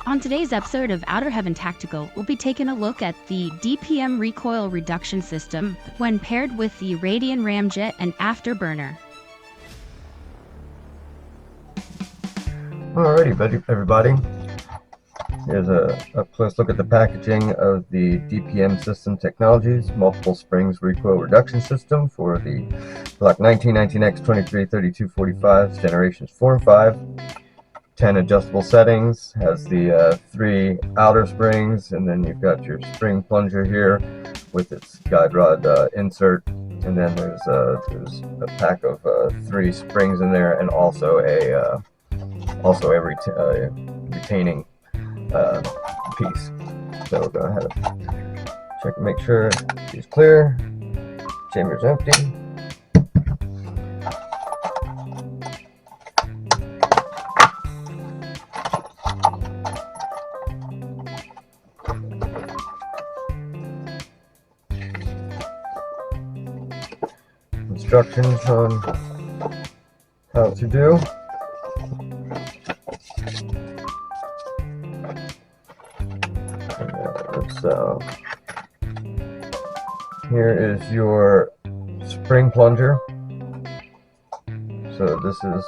On today's episode of Outer Heaven Tactical, we'll be taking a look at the DPM recoil reduction system when paired with the Radian Ramjet Afterburner. Alrighty, everybody. Here's a close look at the packaging of the DPM system technologies, multiple springs recoil reduction system for the Glock 1919X 23 32 45 generations 4 and 5. 10 adjustable settings, has the 3 outer springs, and then you've got your spring plunger here with its guide rod insert, and then there's a pack of 3 springs in there, and also a retaining piece. So we'll go ahead and check and make sure she's clear, chamber's empty. Instructions on how to do. So here is your spring plunger. So this is,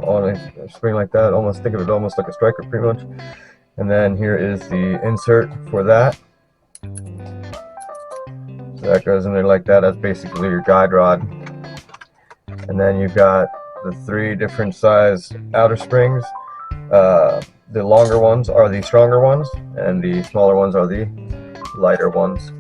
on a spring like that, almost think of it almost like a striker pretty much. And then here is the insert for that. So that goes in there like that. That's basically your guide rod. And then you've got the 3 different size outer springs. The longer ones are the stronger ones, and the smaller ones are the lighter ones.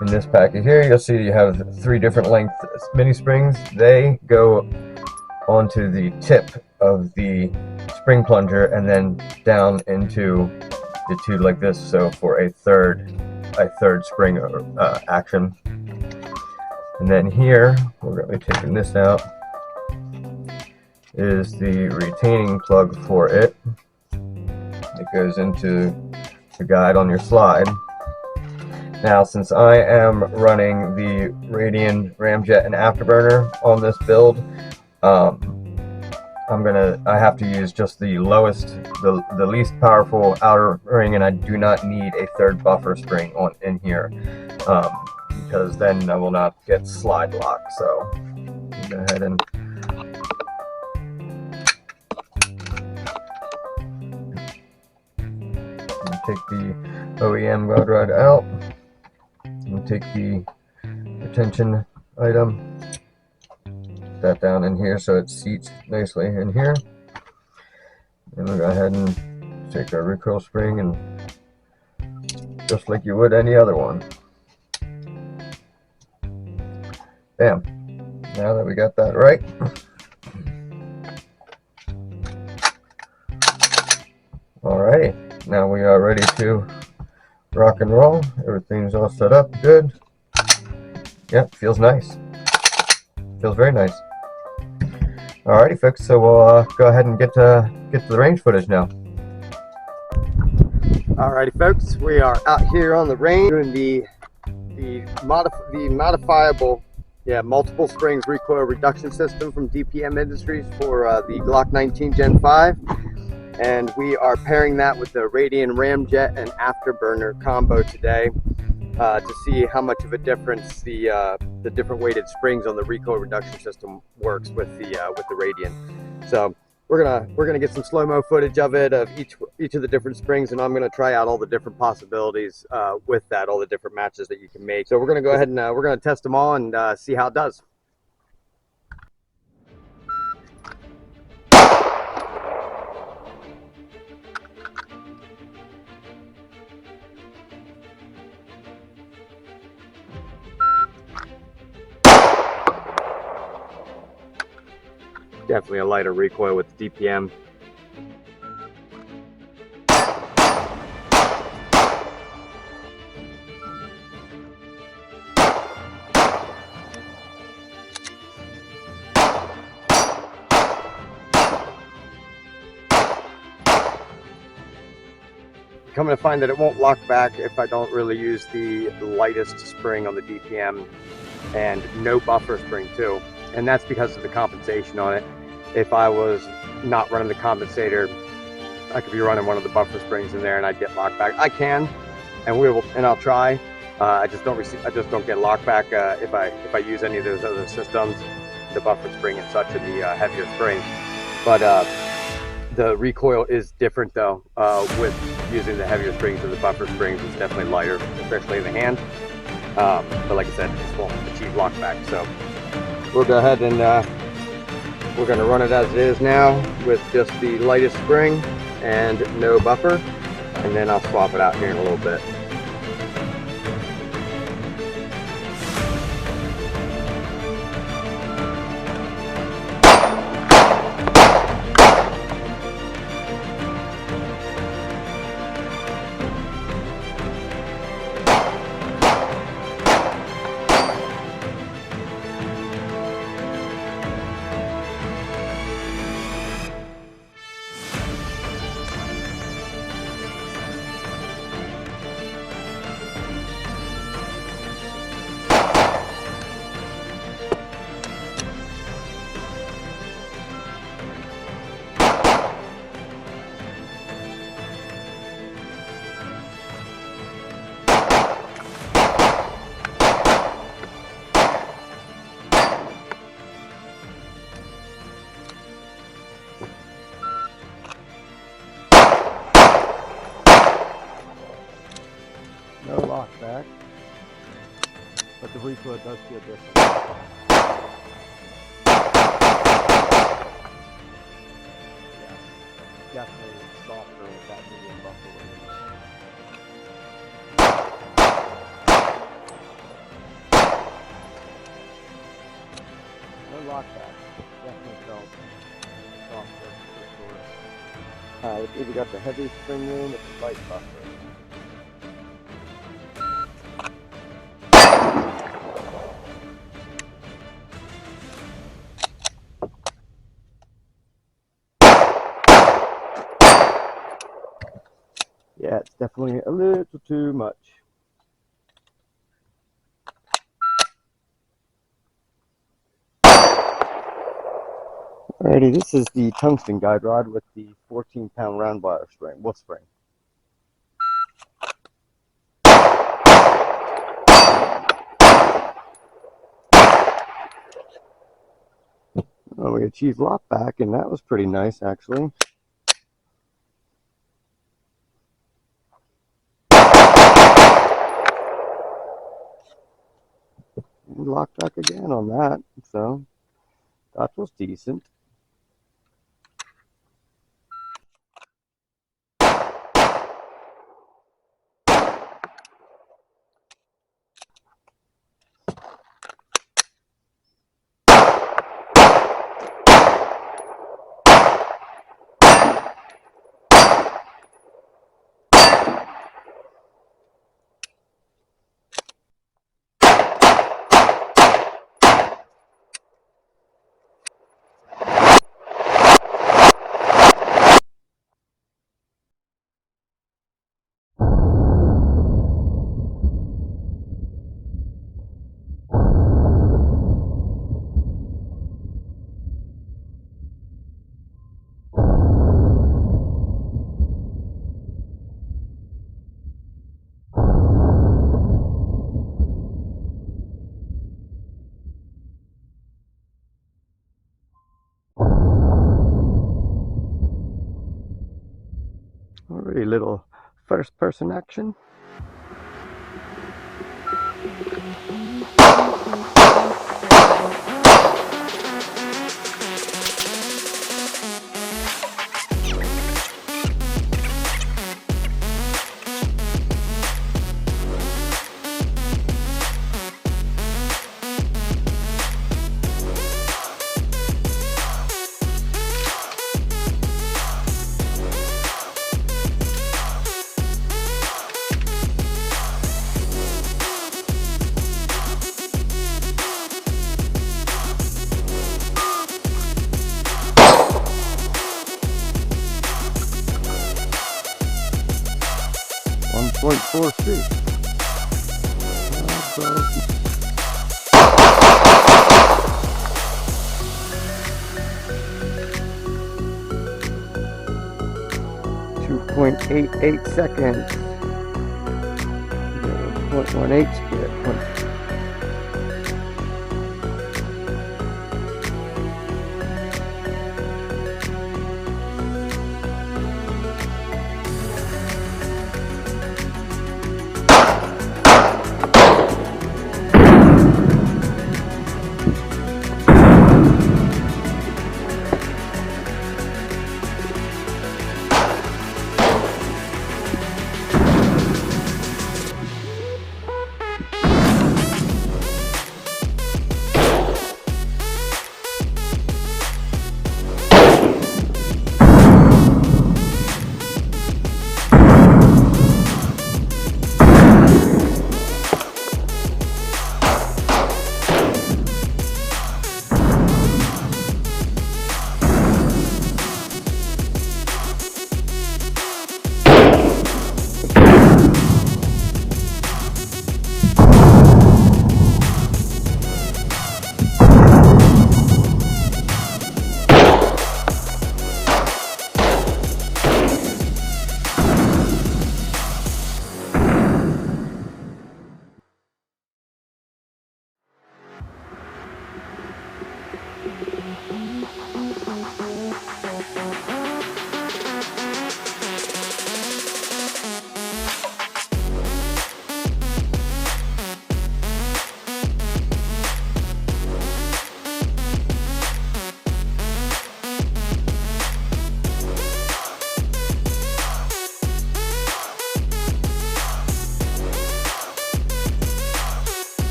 In this packet here, you'll see you have 3 different length mini springs. They go onto the tip of the spring plunger and then down into the tube like this, so for a third spring action. And then here, we're going to be taking this out, is the retaining plug for it. It goes into the guide on your slide. Now, since I am running the Radian Ramjet Afterburner on this build, I have to use just the lowest, the least powerful outer ring, and I do not need a third buffer spring in here, because then I will not get slide lock. So go ahead and take the OEM guide rod out and take the retention item, that down in here so it seats nicely in here. And we'll go ahead and take our recoil spring, and just like you would any other one. Bam. Now that we got that right, alrighty. Now we are ready to rock and roll. Everything's all set up good. Yep, feels nice. Feels very nice. Alrighty, folks. So we'll go ahead and get to the range footage now. Alrighty, folks. We are out here on the range doing the modifiable, multiple springs recoil reduction system from DPM Industries for the Glock 19 Gen 5. And we are pairing that with the Radian Ramjet Afterburner combo today to see how much of a difference the different weighted springs on the recoil reduction system works with the Radian. So we're gonna get some slow-mo footage of it, of each of the different springs, and I'm gonna try out all the different possibilities with that, all the different matches that you can make. So we're gonna go ahead and we're gonna test them all and see how it does. Definitely a lighter recoil with the DPM. Coming to find that it won't lock back if I don't really use the lightest spring on the DPM, and no buffer spring too. And that's because of the compensation on it. if I was not running the compensator, I could be running one of the buffer springs in there and I'd get locked back. I can, and I'll try. I just don't get locked back if I use any of those other systems, the buffer spring and such, and the heavier spring. But the recoil is different though. With using the heavier springs or the buffer springs, it's definitely lighter, especially in the hand. But like I said, it won't achieve lockback. So we'll go ahead and we're going to run it as it is now with just the lightest spring and no buffer, and then I'll swap it out here in a little bit. No lockback, but the recoil does feel different. Yes, definitely softer with that medium buffer. No lockback, definitely felt softer for sure. It's either got the heavy spring in or the light buffer. Yeah, it's definitely a little too much. Alrighty, this is the tungsten guide rod with the 14-pound round wire spring, wolf spring. Well, we achieved lockback, and that was pretty nice, actually. Locked back again on that, so that was decent. Already little first-person action. .43. 0.88 seconds. 0.18 skip.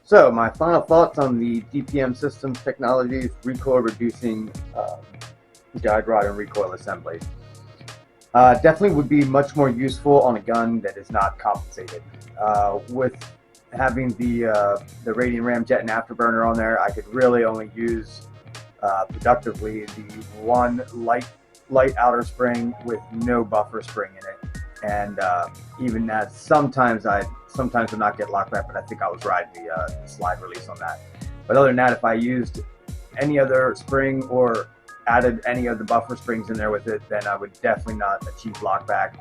So my final thoughts on the DPM systems technologies, recoil reducing guide rod and recoil assembly. Definitely would be much more useful on a gun that is not compensated. With having the Radian Ramjet and Afterburner on there, I could really only use productively the one light outer spring with no buffer spring in it. And even that, sometimes would not get locked back, but I think I was riding the slide release on that. But other than that, if I used any other spring or added any of the buffer springs in there with it, then I would definitely not achieve lockback.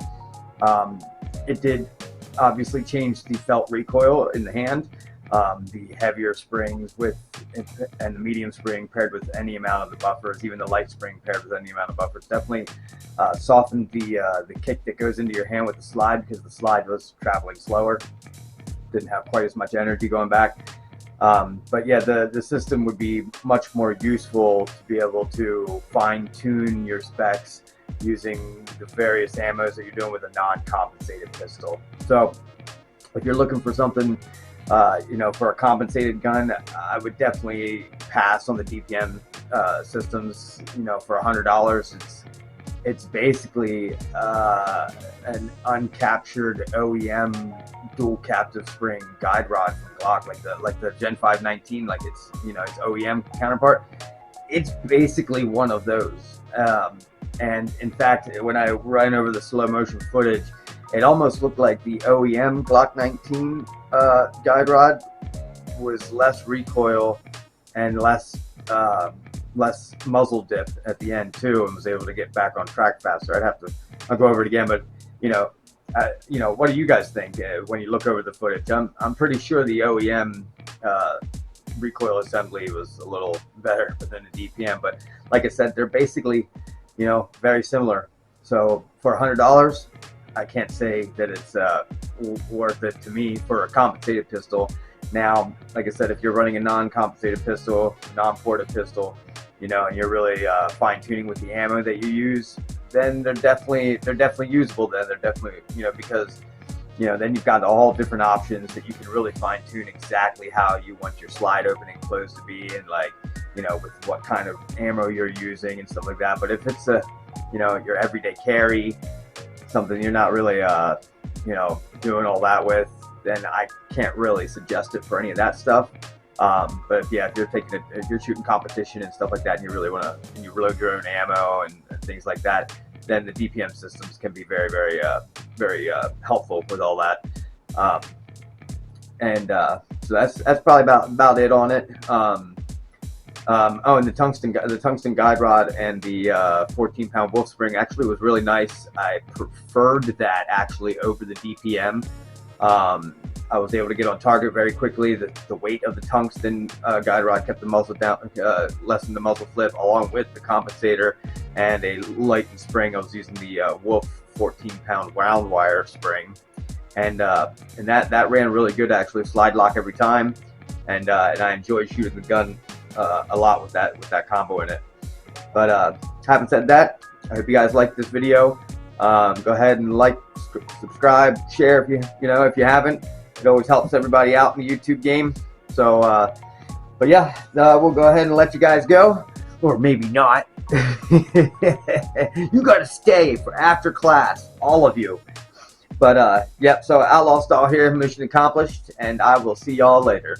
It did obviously change the felt recoil in the hand. The heavier springs and the medium spring paired with any amount of the buffers, even the light spring paired with any amount of buffers, definitely softened the kick that goes into your hand with the slide, because the slide was traveling slower, didn't have quite as much energy going back. But yeah, the system would be much more useful to be able to fine tune your specs using the various ammos that you're doing with a non-compensated pistol. So if you're looking for something for a compensated gun, I would definitely pass on the DPM systems. For $100, it's basically an uncaptured OEM dual captive spring guide rod from Glock, like the Gen 5 19, like its OEM counterpart. It's basically one of those. And in fact, when I ran over the slow motion footage, it almost looked like the OEM Glock 19 guide rod was less recoil and less muzzle dip at the end too, and was able to get back on track faster. I'll go over it again, but what do you guys think when you look over the footage? I'm pretty sure the OEM recoil assembly was a little better than the DPM, but like I said, they're basically very similar. So for $100, I can't say that it's worth it to me for a compensated pistol. Now, like I said, if you're running a non-compensated pistol, non-ported pistol, you know, and you're really fine-tuning with the ammo that you use, then they're definitely usable. Then they're definitely, you know, because, you know, then you've got all different options that you can really fine-tune exactly how you want your slide opening close to be, and, like, you know, with what kind of ammo you're using and stuff like that. But if it's a, you know, your everyday carry, something you're not really you know, doing all that with, then I can't really suggest it for any of that stuff. But if you're shooting competition and stuff like that, and you really want to, and you reload your own ammo and things like that, then the DPM systems can be very, very, very helpful with all that. So that's probably about it on it. Oh, and the tungsten guide rod and the 14-pound wolf spring actually was really nice. I preferred that actually over the DPM. I was able to get on target very quickly. The weight of the tungsten guide rod kept the muzzle down, lessened the muzzle flip, along with the compensator and a lightened spring. I was using the Wolf 14-pound round wire spring, and that ran really good actually. Slide lock every time, and I enjoyed shooting the gun a lot with that combo in it. But having said that, I hope you guys liked this video. Go ahead and like, subscribe, share if you haven't. It always helps everybody out in the YouTube game. So, but yeah, we'll go ahead and let you guys go, or maybe not. You gotta stay for after class, all of you. But yep. So Outlaw Style here, mission accomplished, and I will see y'all later.